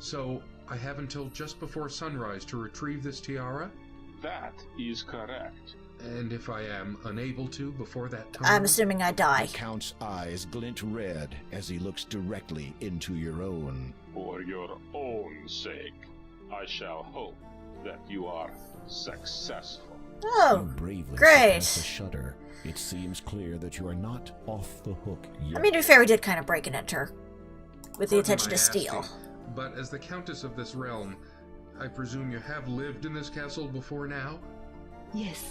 So, I have until just before sunrise to retrieve this tiara? That is correct. And if I am unable to before that time? I'm assuming I die. The Count's eyes glint red as he looks directly into your own. For your own sake, I shall hope that you are successful. Oh, You bravely great. suppress a shudder. It seems clear that you are not off the hook yet. I mean, to be fair, we did kind of break and enter. With the Pardon intention my to steal. asking, but as the Countess of this realm, I presume you have lived in this castle before now? Yes,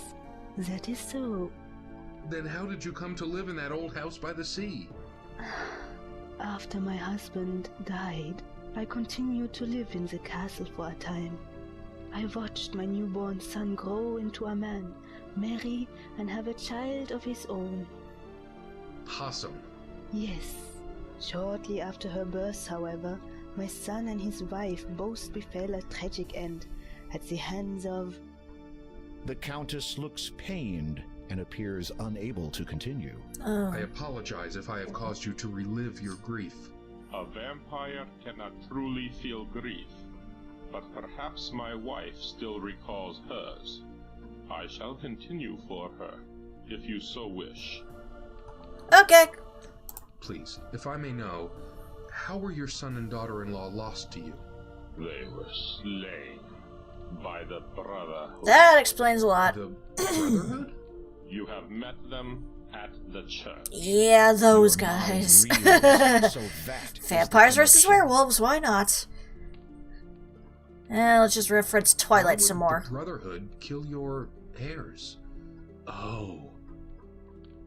that is so. Then how did you come to live in that old house by the sea? After my husband died, I continued to live in the castle for a time. I watched my newborn son grow into a man, marry, and have a child of his own. Possum. Yes. Shortly after her birth, however, my son and his wife both befell a tragic end at the hands of... The Countess looks pained and appears unable to continue. Oh. I apologize if I have caused you to relive your grief. A vampire cannot truly feel grief, but perhaps my wife still recalls hers. I shall continue for her, if you so wish. Okay. Please, if I may know, how were your son and daughter-in-law lost to you? They were slain by the Brotherhood. That explains a lot. The Brotherhood? You have met them at the church. Yeah, those Your mind guys. reels, so that is the Vampires versus connection. werewolves, why not? Let's just reference Twilight Why some would more. The Brotherhood kill your heirs. Oh.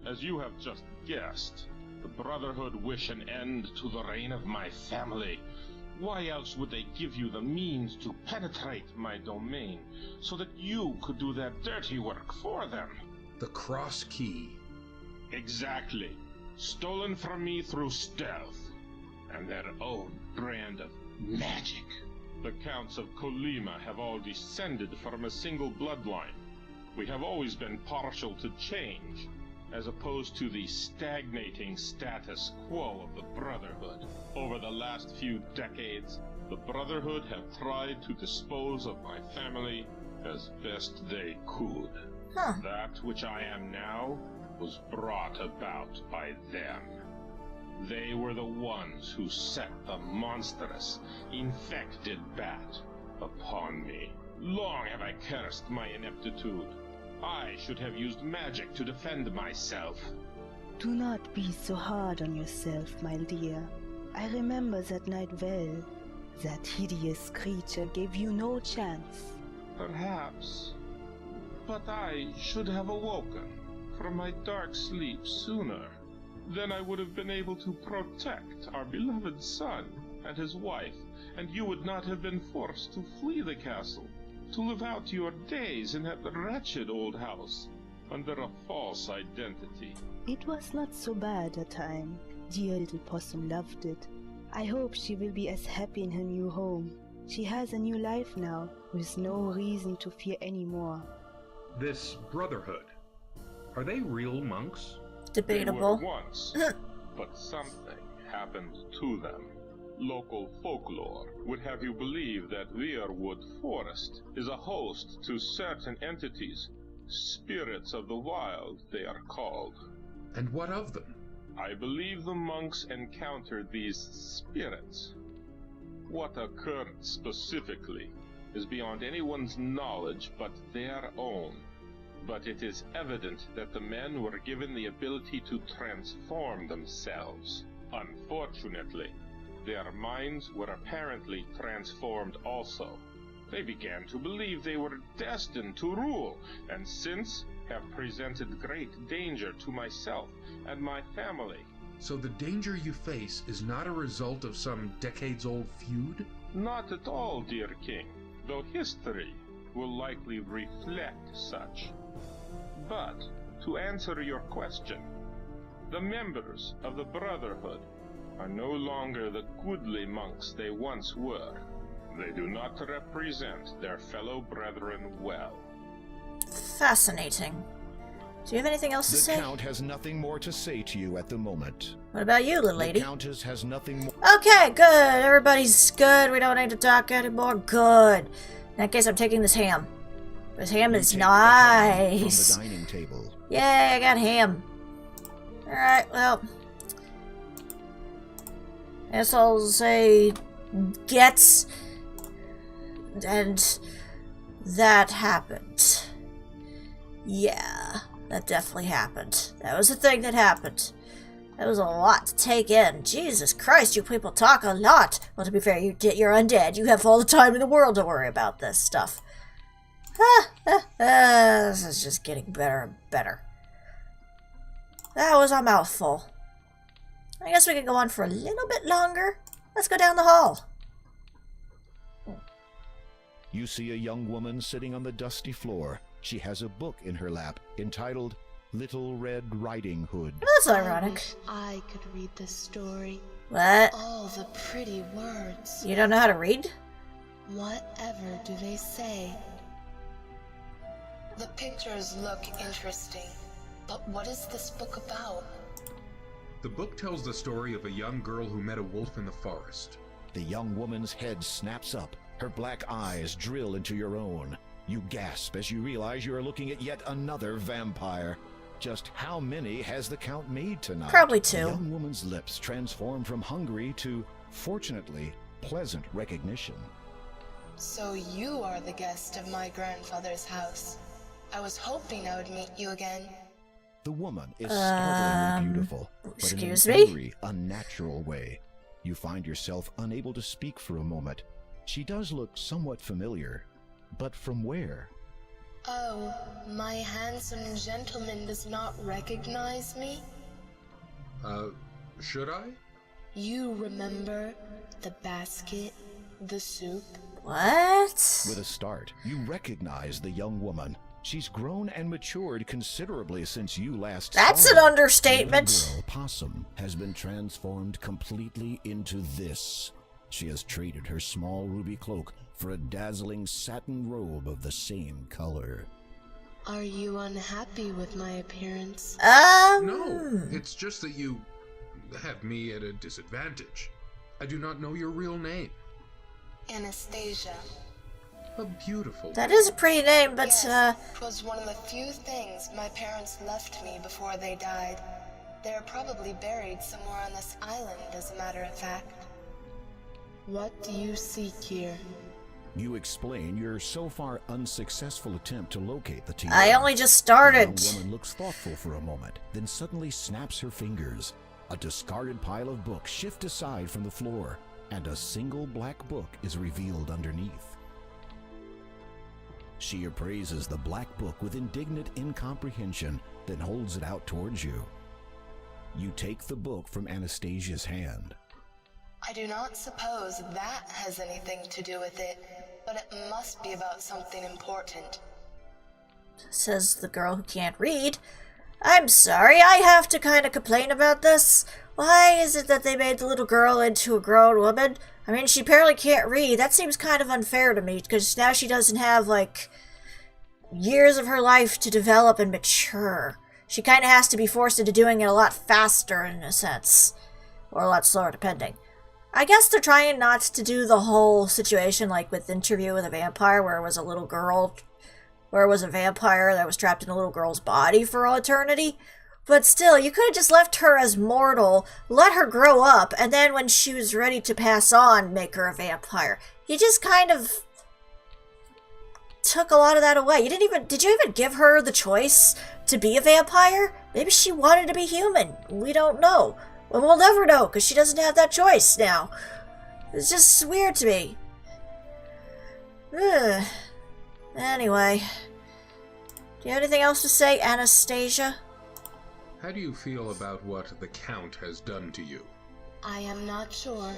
As you have just guessed, the Brotherhood wish an end to the reign of my family. Why else would they give you the means to penetrate my domain, so that you could do their dirty work for them? The Cross Key. Exactly. Stolen from me through stealth, and their own brand of magic. The Counts of Colima have all descended from a single bloodline. We have always been partial to change, as opposed to the stagnating status quo of the Brotherhood. Over the last few decades, the Brotherhood have tried to dispose of my family as best they could. Huh. That which I am now was brought about by them. They were the ones who set the monstrous, infected bat upon me. Long have I cursed my ineptitude. I should have used magic to defend myself. Do not be so hard on yourself, my dear. I remember that night well. That hideous creature gave you no chance. Perhaps. But I should have awoken from my dark sleep sooner. Then I would have been able to protect our beloved son and his wife, and you would not have been forced to flee the castle, to live out your days in that wretched old house, under a false identity. It was not so bad a time. Dear little Possum loved it. I hope she will be as happy in her new home. She has a new life now, with no reason to fear anymore. This Brotherhood. Are they real monks? Debatable. They were once, but something happened to them. Local folklore would have you believe that Weirwood Forest is a host to certain entities. Spirits of the wild, they are called. And what of them? I believe the monks encountered these spirits. What occurred specifically is beyond anyone's knowledge but their own. But it is evident that the men were given the ability to transform themselves. Unfortunately, their minds were apparently transformed also. They began to believe they were destined to rule, and since have presented great danger to myself and my family. So the danger you face is not a result of some decades-old feud? Not at all, dear king, though history will likely reflect such. But, to answer your question, the members of the Brotherhood are no longer the goodly monks they once were. They do not represent their fellow brethren well. Fascinating. Do you have anything else to The say? Count has nothing more to say to you at the moment. What about you, little lady? The Countess has nothing more. Okay, good. Everybody's good. We don't need to talk anymore. Good. In that case, I'm taking this ham. This ham is You take the ham nice. from the dining table. Yay, I got ham. Alright, well. I guess I'll say gets. And that happened. Yeah, that definitely happened. That was the thing that happened. That was a lot to take in. Jesus Christ, you people talk a lot. Well, to be fair, you're undead. You have all the time in the world to worry about this stuff. This is just getting better and better. That was a mouthful. I guess we can go on for a little bit longer. Let's go down the hall. You see a young woman sitting on the dusty floor. She has a book in her lap entitled Little Red Riding Hood. That's I ironic. wish I could read this story. What? All the pretty words. You don't know how to read? Whatever do they say? The pictures look interesting, but what is this book about? The book tells the story of a young girl who met a wolf in the forest. The young woman's head snaps up. Her black eyes drill into your own. You gasp as you realize you are looking at yet another vampire. Just how many has the Count made tonight? Probably The 2. young woman's lips transform from hungry to, fortunately, pleasant recognition. So you are the guest of my grandfather's house. I was hoping I would meet you again. The woman is startlingly beautiful, but excuse in me? an eerie, unnatural way. You find yourself unable to speak for a moment. She does look somewhat familiar, but from where? Oh, my handsome gentleman does not recognize me? Should I? You remember the basket, the soup? What? With a start, you recognize the young woman. She's grown and matured considerably since you last That's saw an her. understatement. The little girl, Possum, has been transformed completely into this. She has traded her small ruby cloak for a dazzling satin robe of the same color. Are you unhappy with my appearance? No, it's just that you have me at a disadvantage. I do not know your real name. Anastasia. A beautiful. That is a pretty name, but, Yes, 'twas one of the few things my parents left me before they died. They're probably buried somewhere on this island, as a matter of fact. What do you seek here? You explain your so far unsuccessful attempt to locate the tea. I only just The started. young woman looks thoughtful for a moment, then suddenly snaps her fingers. A discarded pile of books shift aside from the floor, and a single black book is revealed underneath. She appraises the black book with indignant incomprehension, then holds it out towards you. You take the book from Anastasia's hand. I do not suppose that has anything to do with it, but it must be about something important. Says the girl who can't read. I'm sorry, I have to kind of complain about this. Why is it that they made the little girl into a grown woman? I mean, she apparently can't read. That seems kind of unfair to me, because now she doesn't have, like, years of her life to develop and mature. She kind of has to be forced into doing it a lot faster, in a sense. Or a lot slower, depending. I guess they're trying not to do the whole situation like with Interview with a Vampire, where it was a little girl, where it was a vampire that was trapped in a little girl's body for all eternity. But still, you could have just left her as mortal, let her grow up, and then when she was ready to pass on, make her a vampire. You just kind of took a lot of that away. Did you even give her the choice to be a vampire? Maybe she wanted to be human. We don't know. Well, we'll never know, because she doesn't have that choice now. It's just weird to me. Ugh. Anyway. Do you have anything else to say, Anastasia? How do you feel about what the Count has done to you? I am not sure.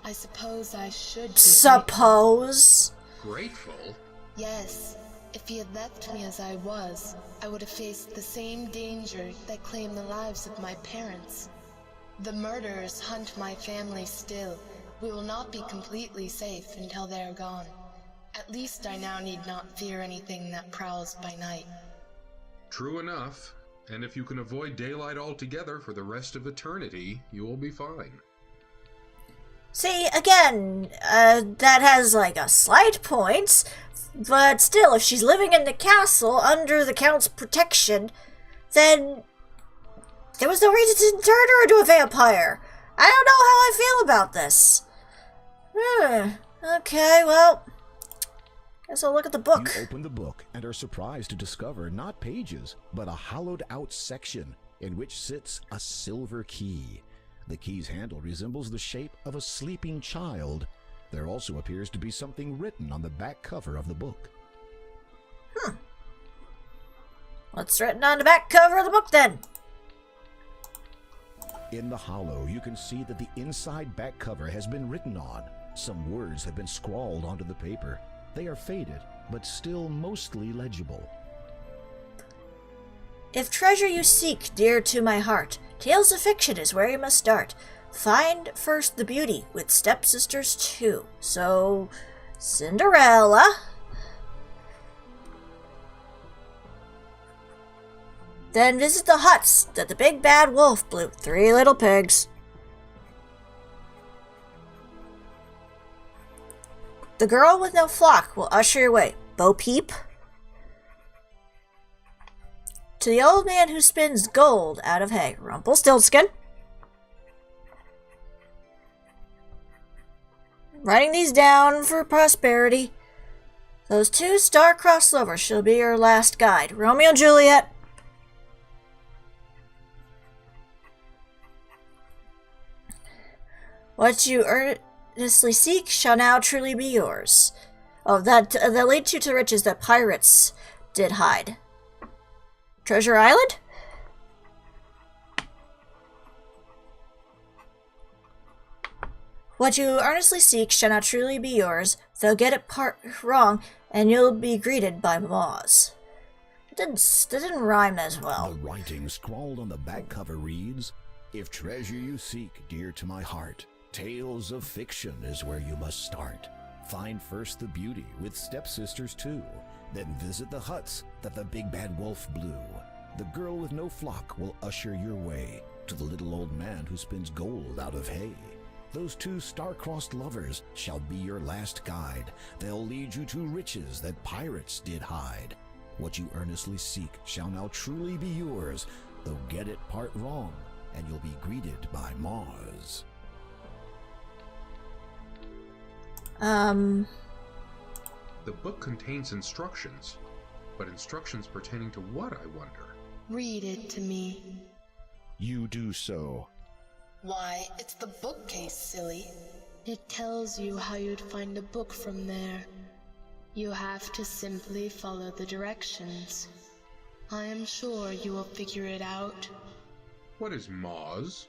I suppose I should be Suppose? Grateful? Yes. If he had left me as I was, I would have faced the same danger that claimed the lives of my parents. The murderers hunt my family still. We will not be completely safe until they are gone. At least I now need not fear anything that prowls by night. True enough. And if you can avoid daylight altogether for the rest of eternity, you will be fine. See, again, that has like a slight point, but still, if she's living in the castle under the Count's protection, then there was no reason to turn her into a vampire. I don't know how I feel about this. Okay, well, guess I'll look at the book. You open the book and are surprised to discover not pages, but a hollowed-out section in which sits a silver key. The key's handle resembles the shape of a sleeping child. There also appears to be something written on the back cover of the book. What's written on the back cover of the book, then? In the hollow, you can see that the inside back cover has been written on. Some words have been scrawled onto the paper. They are faded, but still mostly legible. If treasure you seek, dear to my heart, Tales of Fiction is where you must start. Find first the beauty with stepsisters too. So, Cinderella. Then visit the huts that the big bad wolf blew 3 little pigs. The girl with no flock will usher your way. Bo Peep. To the old man who spins gold out of hay. Rumpelstiltskin. Writing these down for prosperity. Those 2 star-crossed lovers shall be your last guide. Romeo and Juliet. What you earnestly seek shall now truly be yours. Oh, that leads you to riches that pirates did hide. Treasure Island? What you earnestly seek shall now truly be yours. They'll get it part wrong, and you'll be greeted by maws. It didn't rhyme as well. The writing scrawled on the back cover reads, "If treasure you seek, dear to my heart, Tales of Fiction is where you must start. Find first the beauty with stepsisters too. Then visit the huts that the big bad wolf blew. The girl with no flock will usher your way to the little old man who spins gold out of hay. Those 2 star-crossed lovers shall be your last guide. They'll lead you to riches that pirates did hide. What you earnestly seek shall now truly be yours. They'll get it part wrong, and you'll be greeted by maws." The book contains instructions, but instructions pertaining to what, I wonder? Read it to me. You do so. Why, it's the bookcase, silly. It tells you how you'd find a book from there. You have to simply follow the directions. I am sure you will figure it out. What is maws?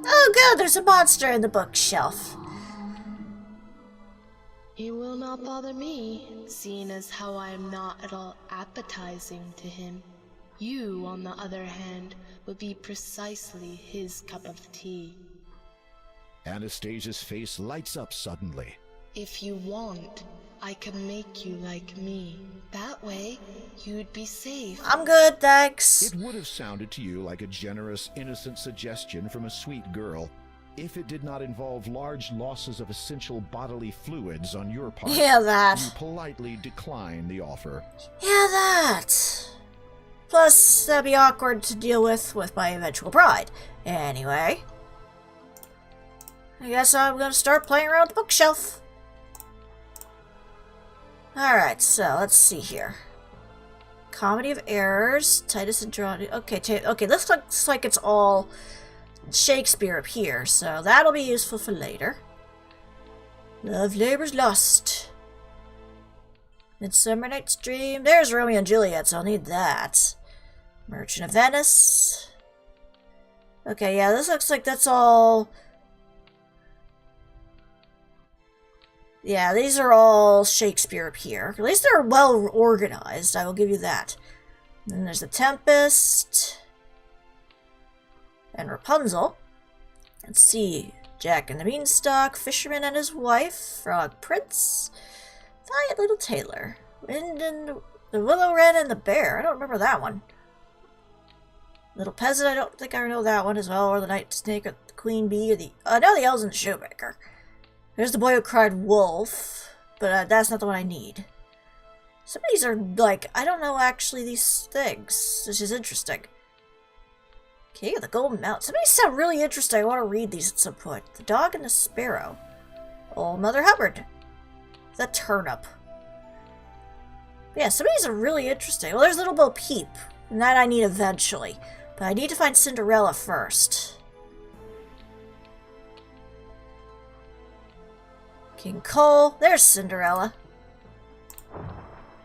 Oh good, there's a monster in the bookshelf. He will not bother me, seeing as how I am not at all appetizing to him. You, on the other hand, would be precisely his cup of tea. Anastasia's face lights up suddenly. If you want, I can make you like me. That way, you'd be safe. I'm good, thanks. It would have sounded to you like a generous, innocent suggestion from a sweet girl if it did not involve large losses of essential bodily fluids on your part. Yeah, that. You politely decline the offer. Yeah, that. Plus, that'd be awkward to deal with my eventual bride. Anyway, I guess I'm gonna start playing around with the bookshelf. Alright, so let's see here. Comedy of Errors, Titus Andronicus. Okay, this looks like it's all Shakespeare up here, so that'll be useful for later. Love Labor's Lost. Midsummer Night's Dream. There's Romeo and Juliet, so I'll need that. Merchant of Venice. Okay, yeah, this looks like that's all. Yeah, these are all Shakespeare up here. At least they're well organized, I will give you that. And then there's The Tempest. And Rapunzel. Let's see. Jack and the Beanstalk, Fisherman and his Wife, Frog Prince, Valiant Little Tailor, Wind and the Willow Wren and the Bear. I don't remember that one. Little Peasant, I don't think I know that one as well, or the Night Snake, or the Queen Bee, or the... no, the Elves and the Shoemaker. There's the Boy Who Cried Wolf, but that's not the one I need. Some of these are, like, I don't know actually these things, which is interesting. Okay, the Golden Mountain. Some of these sound really interesting. I want to read these at some point. The Dog and the Sparrow. Old Mother Hubbard. The Turnip. Yeah, some of these are really interesting. Well, there's Little Bo Peep, and that I need eventually. But I need to find Cinderella first. King Cole. There's Cinderella.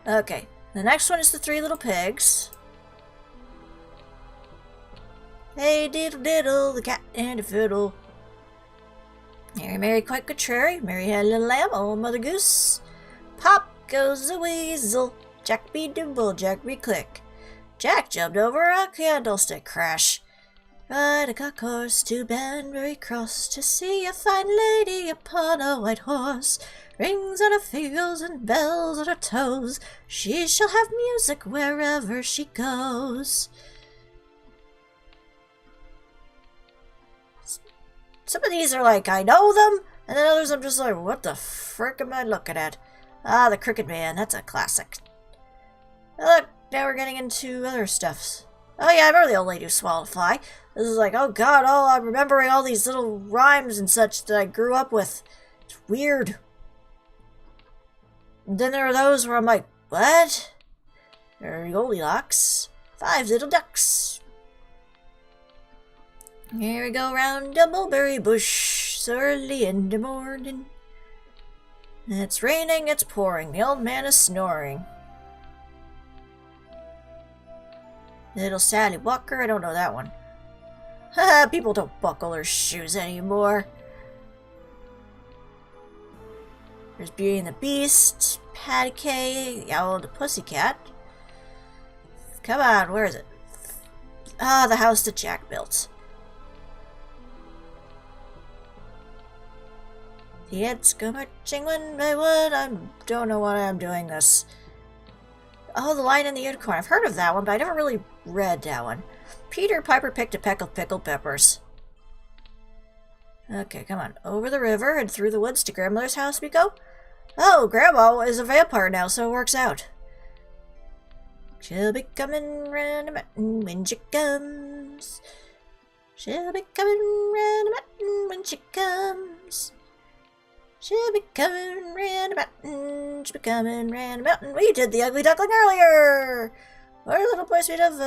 Okay, the next one is the Three Little Pigs. Hey diddle diddle, the cat and the fiddle. Mary, Mary, quite contrary. Mary had a little lamb, old Mother Goose. Pop goes the weasel. Jack be dimple, Jack be click. Jack jumped over a candlestick, crash. Ride a cock horse to Banbury Cross to see a fine lady upon a white horse. Rings on her fingers and bells on her toes. She shall have music wherever she goes. Some of these are like, I know them, and then others I'm just like, what the frick am I looking at? Ah, the Cricket Man, that's a classic. Look, now we're getting into other stuffs. Oh yeah, I remember the old lady who swallowed a fly. This is like, oh god, oh, I'm remembering all these little rhymes and such that I grew up with. It's weird. And then there are those where I'm like, what? There are Goldilocks. 5 little ducks. Here we go round a mulberry bush, so early in the morning. It's raining, it's pouring, the old man is snoring. Little Sally Walker, I don't know that one. Haha, people don't buckle their shoes anymore. There's Beauty and the Beast, Patty Cake, Owl and the Pussycat. Come on, where is it? Ah, the house that Jack built. The ants go marching one by one. I don't know why I'm doing this. Oh, The Lion and the Unicorn. I've heard of that one, but I never really read that one. Peter Piper picked a peck of pickled peppers. Okay, come on. Over the river and through the woods to Grandmother's house we go. Oh, Grandma is a vampire now, so it works out. She'll be coming round the mountain when she comes. She'll be coming round the mountain when she comes. She'll be coming round the mountain. She'll be coming round the mountain. We did the ugly duckling earlier. What are little boys made of?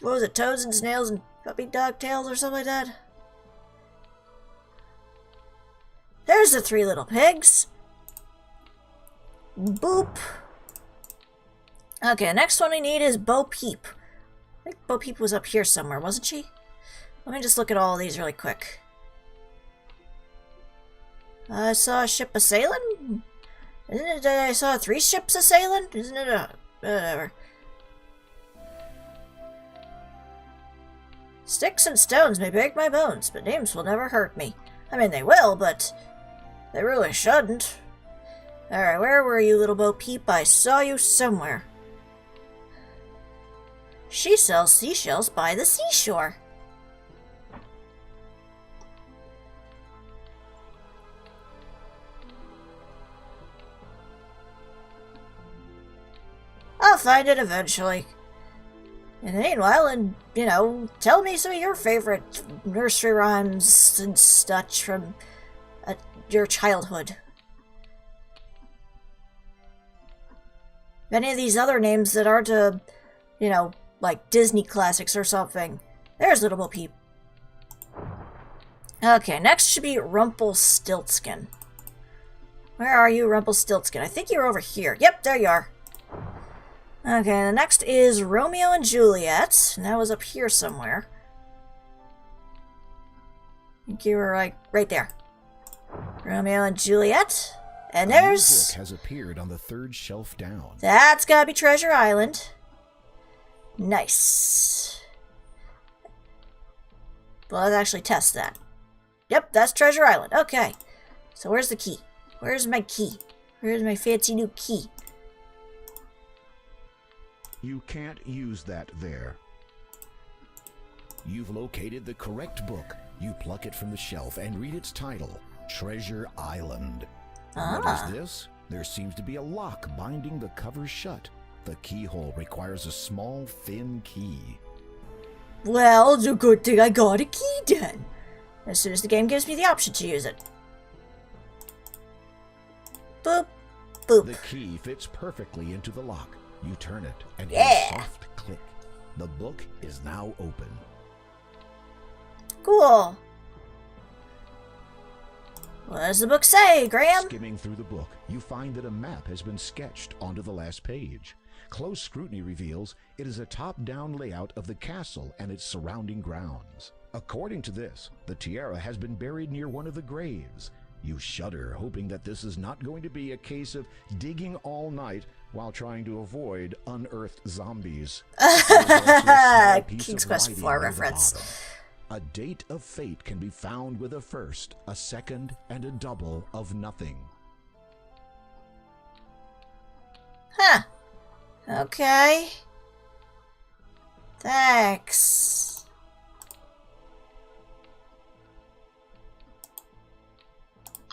What was it? Toads and snails and puppy dog tails or something like that? There's the 3 little pigs. Boop. Okay, the next one we need is Bo Peep. I think Bo Peep was up here somewhere, wasn't she? Let me just look at all of these really quick. I saw a ship a-sailing? Isn't it that I saw 3 ships a-sailing? Isn't it a... whatever. Sticks and stones may break my bones, but names will never hurt me. I mean, they will, but they really shouldn't. Alright, where were you, little Bo Peep? I saw you somewhere. She sells seashells by the seashore. I'll find it eventually. And meanwhile, and, you know, tell me some of your favorite nursery rhymes and such from your childhood. Any of these other names that aren't, you know, like Disney classics or something. There's Little Bo Peep. Okay, next should be Rumpelstiltskin. Where are you, Rumpelstiltskin? I think you're over here. Yep, there you are. Okay, the next is Romeo and Juliet. And that was up here somewhere. I think you were, like, right there. Romeo and Juliet. And there's... A new book has appeared on the 3rd shelf down. That's gotta be Treasure Island. Nice. Well, let's actually test that. Yep, that's Treasure Island. Okay. So where's the key? Where's my key? Where's my fancy new key? You can't use that there. You've located the correct book. You pluck it from the shelf and read its title, Treasure Island. What is this? There seems to be a lock binding the cover shut. The keyhole requires a small, thin key. Well, it's a good thing I got a key then. As soon as the game gives me the option to use it. Boop, boop. The key fits perfectly into the lock. You turn it and hear Yeah. a soft click. The book is now open. Cool. What does the book say, Graham? Skimming through the book, you find that a map has been sketched onto the last page. Close scrutiny reveals it is a top-down layout of the castle and its surrounding grounds. According to this, the tiara has been buried near one of the graves. You shudder, hoping that this is not going to be a case of digging all night while trying to avoid unearthed zombies. King's Quest IV reference. A date of fate can be found with a first, a second, and a double of nothing. Huh. Okay. Thanks.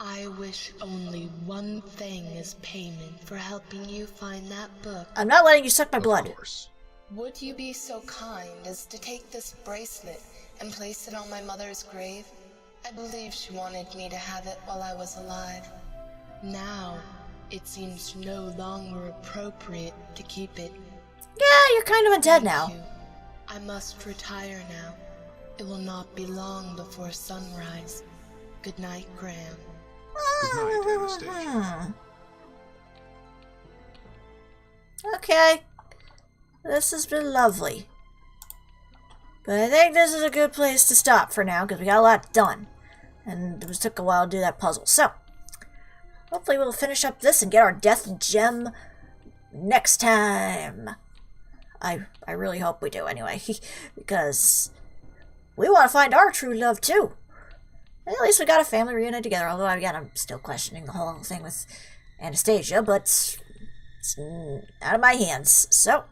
I wish only one thing as payment for helping you find that book. I'm not letting you suck my blood. Of course. Would you be so kind as to take this bracelet and place it on my mother's grave? I believe she wanted me to have it while I was alive. Now, it seems no longer appropriate to keep it. Yeah, you're kind of undead Thank now. you. I must retire now. It will not be long before sunrise. Good night, Graham. Good night, Anastasia. Okay. This has been lovely. But I think this is a good place to stop for now, because we got a lot done. And it took a while to do that puzzle. So, hopefully we'll finish up this and get our death gem next time. I really hope we do, anyway. Because we want to find our true love, too. And at least we got a family reunited together. Although, again, I'm still questioning the whole thing with Anastasia. But it's out of my hands. So,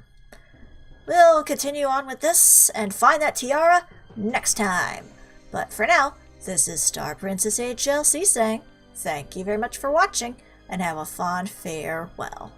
we'll continue on with this and find that tiara next time. But for now, this is StarPrincessHLC saying thank you very much for watching and have a fond farewell.